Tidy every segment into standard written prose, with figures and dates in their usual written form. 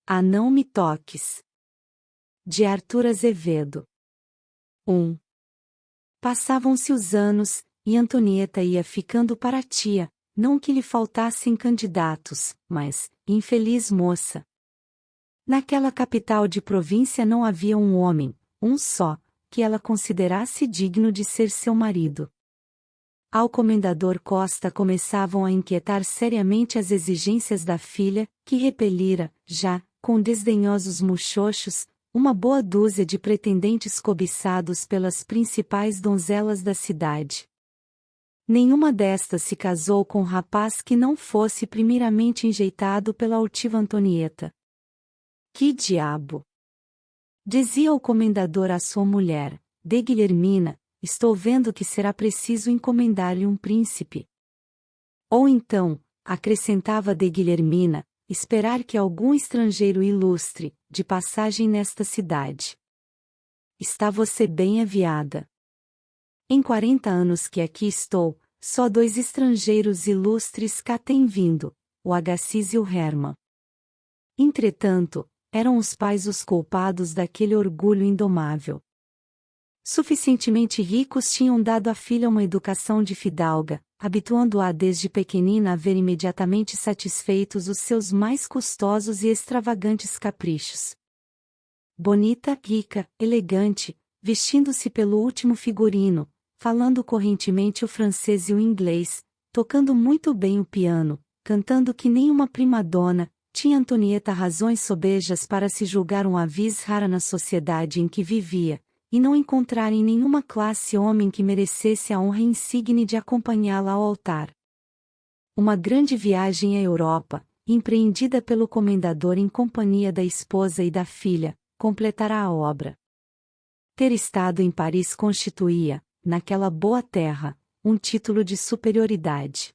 Ah, não me toques. De Arthur Azevedo. 1. Passavam-se os anos, e Antonieta ia ficando para a tia, não que lhe faltassem candidatos, mas, infeliz moça. Naquela capital de província não havia um homem, um só, que ela considerasse digno de ser seu marido. Ao comendador Costa começavam a inquietar seriamente as exigências da filha, que repelira, já, com desdenhosos muxoxos, uma boa dúzia de pretendentes cobiçados pelas principais donzelas da cidade. Nenhuma destas se casou com um rapaz que não fosse primeiramente enjeitado pela altiva Antonieta. Que diabo! Dizia o comendador à sua mulher, de Guilhermina, estou vendo que será preciso encomendar-lhe um príncipe. Ou então, acrescentava de Guilhermina, esperar que algum estrangeiro ilustre, de passagem nesta cidade. Está você bem aviada. Em 40 anos que aqui estou, só 2 estrangeiros ilustres cá têm vindo, o Agassiz e o Hermann. Entretanto, eram os pais os culpados daquele orgulho indomável. Suficientemente ricos tinham dado à filha uma educação de fidalga, habituando-a desde pequenina a ver imediatamente satisfeitos os seus mais custosos e extravagantes caprichos. Bonita, rica, elegante, vestindo-se pelo último figurino, falando correntemente o francês e o inglês, tocando muito bem o piano, cantando que nem uma prima-dona, tinha Antonieta razões sobejas para se julgar um avis rara na sociedade em que vivia, e não encontrar em nenhuma classe homem que merecesse a honra insigne de acompanhá-la ao altar. Uma grande viagem à Europa, empreendida pelo comendador em companhia da esposa e da filha, completará a obra. Ter estado em Paris constituía, naquela boa terra, um título de superioridade.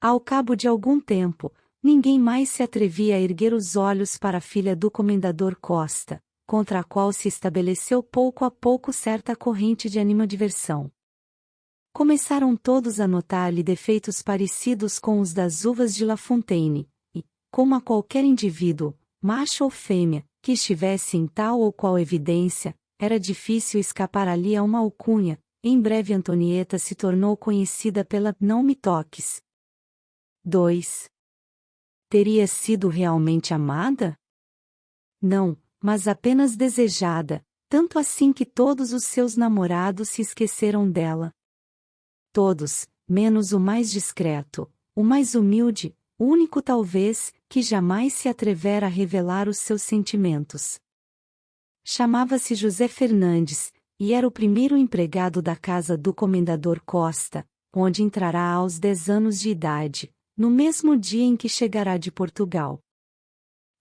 Ao cabo de algum tempo, ninguém mais se atrevia a erguer os olhos para a filha do comendador Costa, contra a qual se estabeleceu pouco a pouco certa corrente de animadversão. Começaram todos a notar-lhe defeitos parecidos com os das uvas de La Fontaine, e, como a qualquer indivíduo, macho ou fêmea, que estivesse em tal ou qual evidência, era difícil escapar ali a uma alcunha. Em breve Antonieta se tornou conhecida pela Não me toques. 2. Teria sido realmente amada? Não, mas apenas desejada, tanto assim que todos os seus namorados se esqueceram dela. Todos, menos o mais discreto, o mais humilde, o único talvez, que jamais se atrevera a revelar os seus sentimentos. Chamava-se José Fernandes, e era o primeiro empregado da casa do comendador Costa, onde entrará aos 10 anos de idade, no mesmo dia em que chegará de Portugal.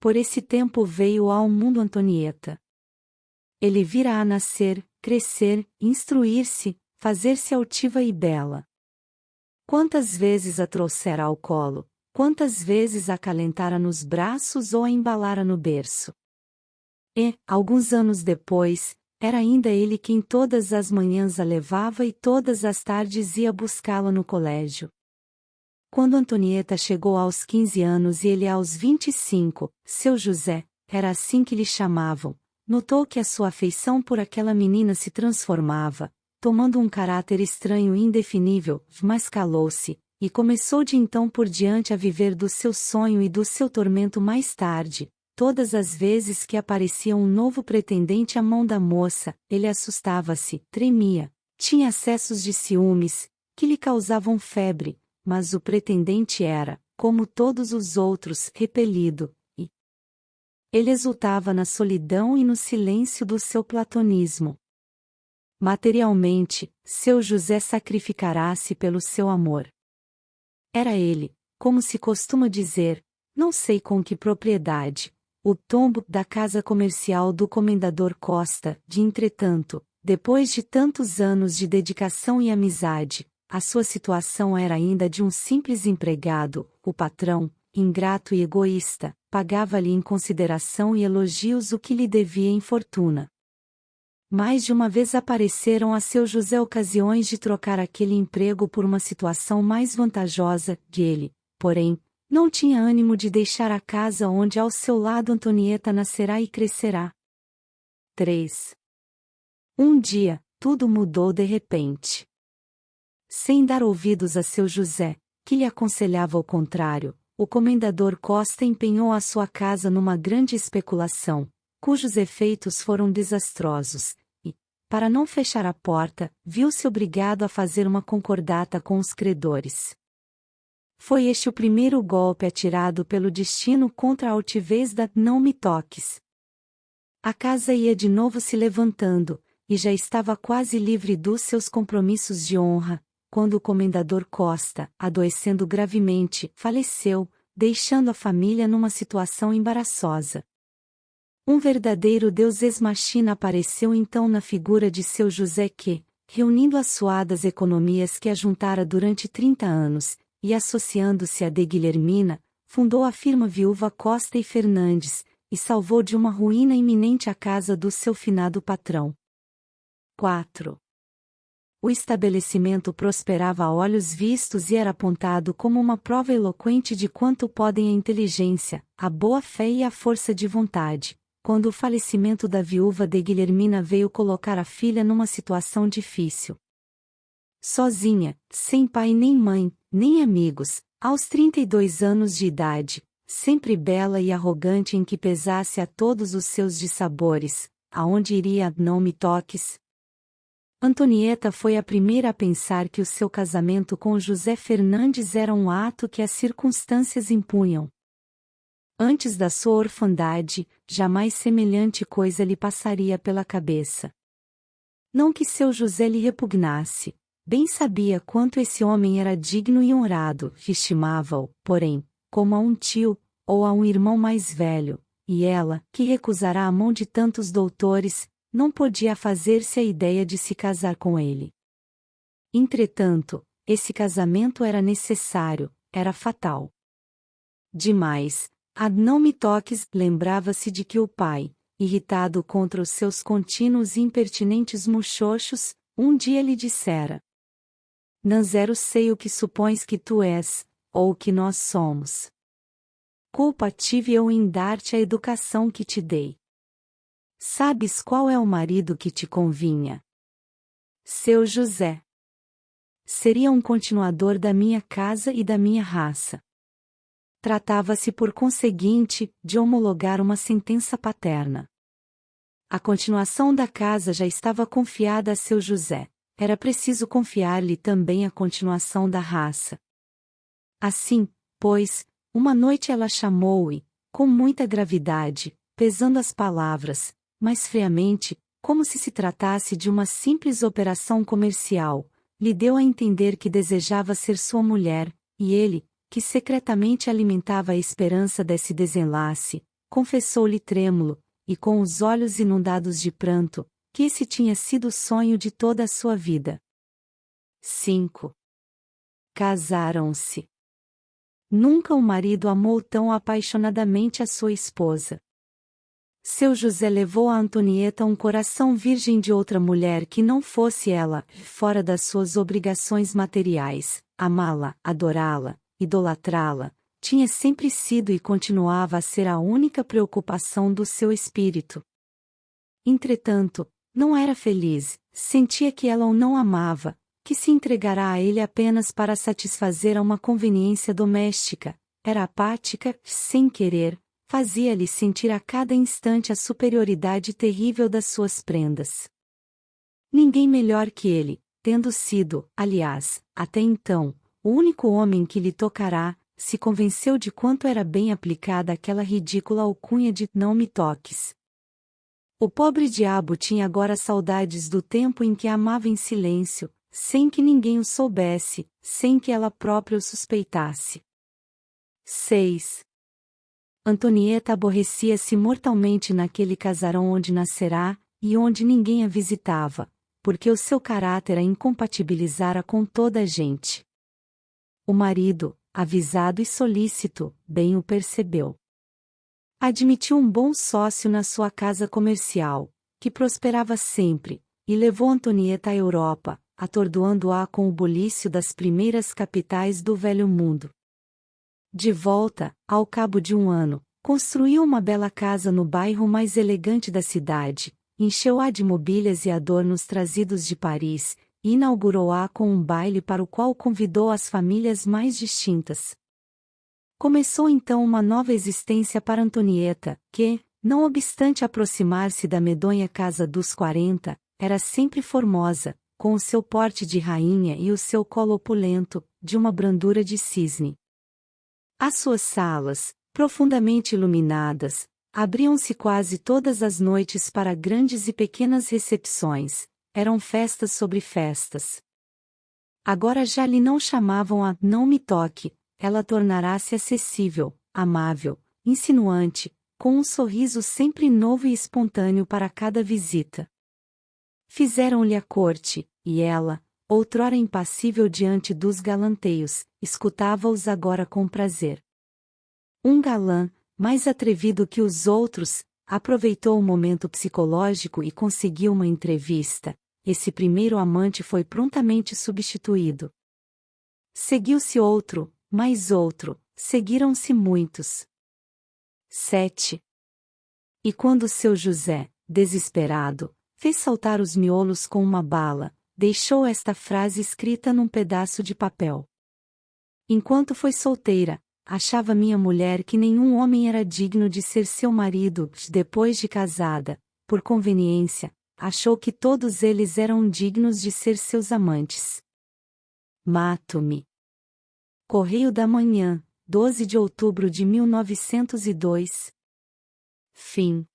Por esse tempo veio ao mundo Antonieta. Ele vira-a nascer, crescer, instruir-se, fazer-se altiva e bela. Quantas vezes a trouxera ao colo, quantas vezes a acalentara nos braços ou a embalara no berço. E, alguns anos depois, era ainda ele quem todas as manhãs a levava e todas as tardes ia buscá-la no colégio. Quando Antonieta chegou aos 15 anos e ele aos 25, seu José, era assim que lhe chamavam, notou que a sua afeição por aquela menina se transformava, tomando um caráter estranho e indefinível, mas calou-se, e começou de então por diante a viver do seu sonho e do seu tormento mais tarde. Todas as vezes que aparecia um novo pretendente à mão da moça, ele assustava-se, tremia, tinha acessos de ciúmes, que lhe causavam febre, mas o pretendente era, como todos os outros, repelido, e ele exultava na solidão e no silêncio do seu platonismo. Materialmente, seu José sacrificará-se pelo seu amor. Era ele, como se costuma dizer, não sei com que propriedade, o tombo da casa comercial do comendador Costa, entretanto, depois de tantos anos de dedicação e amizade, a sua situação era ainda de um simples empregado. O patrão, ingrato e egoísta, pagava-lhe em consideração e elogios o que lhe devia em fortuna. Mais de uma vez apareceram a seu José ocasiões de trocar aquele emprego por uma situação mais vantajosa, que ele, porém, Não tinha ânimo de deixar a casa onde ao seu lado Antonieta nascerá e crescerá. 3. Um dia, tudo mudou de repente. Sem dar ouvidos a seu José, que lhe aconselhava o contrário, o comendador Costa empenhou a sua casa numa grande especulação, cujos efeitos foram desastrosos, e, para não fechar a porta, viu-se obrigado a fazer uma concordata com os credores. Foi este o primeiro golpe atirado pelo destino contra a altivez da "não me toques". A casa ia de novo se levantando, e já estava quase livre dos seus compromissos de honra, quando o comendador Costa, adoecendo gravemente, faleceu, deixando a família numa situação embaraçosa. Um verdadeiro Deus ex machina apareceu então na figura de seu José que, reunindo as suadas economias que ajuntara durante 30 anos, e associando-se a de Guilhermina, fundou a firma Viúva Costa e Fernandes, e salvou de uma ruína iminente a casa do seu finado patrão. 4. O estabelecimento prosperava a olhos vistos e era apontado como uma prova eloquente de quanto podem a inteligência, a boa-fé e a força de vontade, quando o falecimento da viúva de Guilhermina veio colocar a filha numa situação difícil. Sozinha, sem pai nem mãe, nem amigos, aos 32 anos de idade, sempre bela e arrogante em que pesasse a todos os seus dissabores, aonde iria "não me toques"? Antonieta foi a primeira a pensar que o seu casamento com José Fernandes era um ato que as circunstâncias impunham. Antes da sua orfandade, jamais semelhante coisa lhe passaria pela cabeça. Não que seu José lhe repugnasse. Bem sabia quanto esse homem era digno e honrado, estimava-o, porém, como a um tio, ou a um irmão mais velho, e ela, que recusara a mão de tantos doutores, não podia fazer-se a ideia de se casar com ele. Entretanto, esse casamento era necessário, era fatal. Demais, a "não me toques" lembrava-se de que o pai, irritado contra os seus contínuos e impertinentes muxoxos, um dia lhe dissera: "Não zero sei o que supões que tu és, ou o que nós somos. Culpa tive eu em dar-te a educação que te dei. Sabes qual é o marido que te convinha? Seu José. Seria um continuador da minha casa e da minha raça. Tratava-se por conseguinte, de homologar uma sentença paterna. A continuação da casa já estava confiada a seu José. Era preciso confiar-lhe também a continuação da raça. Assim, pois, uma noite ela chamou e, com muita gravidade, pesando as palavras, mas friamente, como se tratasse de uma simples operação comercial, lhe deu a entender que desejava ser sua mulher, e ele, que secretamente alimentava a esperança desse desenlace, confessou-lhe trêmulo, e com os olhos inundados de pranto, que esse tinha sido o sonho de toda a sua vida. 5. Casaram-se. Nunca o marido amou tão apaixonadamente a sua esposa. Seu José levou a Antonieta um coração virgem de outra mulher que não fosse ela, fora das suas obrigações materiais, amá-la, adorá-la, idolatrá-la, tinha sempre sido e continuava a ser a única preocupação do seu espírito. Entretanto, não era feliz, sentia que ela o não amava, que se entregará a ele apenas para satisfazer a uma conveniência doméstica, era apática, sem querer, fazia-lhe sentir a cada instante a superioridade terrível das suas prendas. Ninguém melhor que ele, tendo sido, aliás, até então, o único homem que lhe tocará, se convenceu de quanto era bem aplicada aquela ridícula alcunha de "não me toques". O pobre diabo tinha agora saudades do tempo em que a amava em silêncio, sem que ninguém o soubesse, sem que ela própria o suspeitasse. 6. Antonieta aborrecia-se mortalmente naquele casarão onde nascerá, e onde ninguém a visitava, porque o seu caráter a incompatibilizara com toda a gente. O marido, avisado e solícito, bem o percebeu. Admitiu um bom sócio na sua casa comercial, que prosperava sempre, e levou Antonieta à Europa, atordoando-a com o bulício das primeiras capitais do velho mundo. De volta, ao cabo de um ano, construiu uma bela casa no bairro mais elegante da cidade, encheu-a de mobílias e adornos trazidos de Paris, e inaugurou-a com um baile para o qual convidou as famílias mais distintas. Começou então uma nova existência para Antonieta, que, não obstante aproximar-se da medonha casa dos 40, era sempre formosa, com o seu porte de rainha e o seu colo opulento, de uma brandura de cisne. As suas salas, profundamente iluminadas, abriam-se quase todas as noites para grandes e pequenas recepções, eram festas sobre festas. Agora já lhe não chamavam a "não me toque", ela tornará-se acessível, amável, insinuante, com um sorriso sempre novo e espontâneo para cada visita. Fizeram-lhe a corte, e ela, outrora impassível diante dos galanteios, escutava-os agora com prazer. Um galã, mais atrevido que os outros, aproveitou o momento psicológico e conseguiu uma entrevista. Esse primeiro amante foi prontamente substituído. Seguiu-se outro, mais outro, seguiram-se muitos. 7. E quando seu José, desesperado, fez saltar os miolos com uma bala, deixou esta frase escrita num pedaço de papel. Enquanto foi solteira, achava minha mulher que nenhum homem era digno de ser seu marido. Depois de casada, por conveniência, achou que todos eles eram dignos de ser seus amantes. Mato-me. Correio da Manhã, 12 de outubro de 1902. Fim.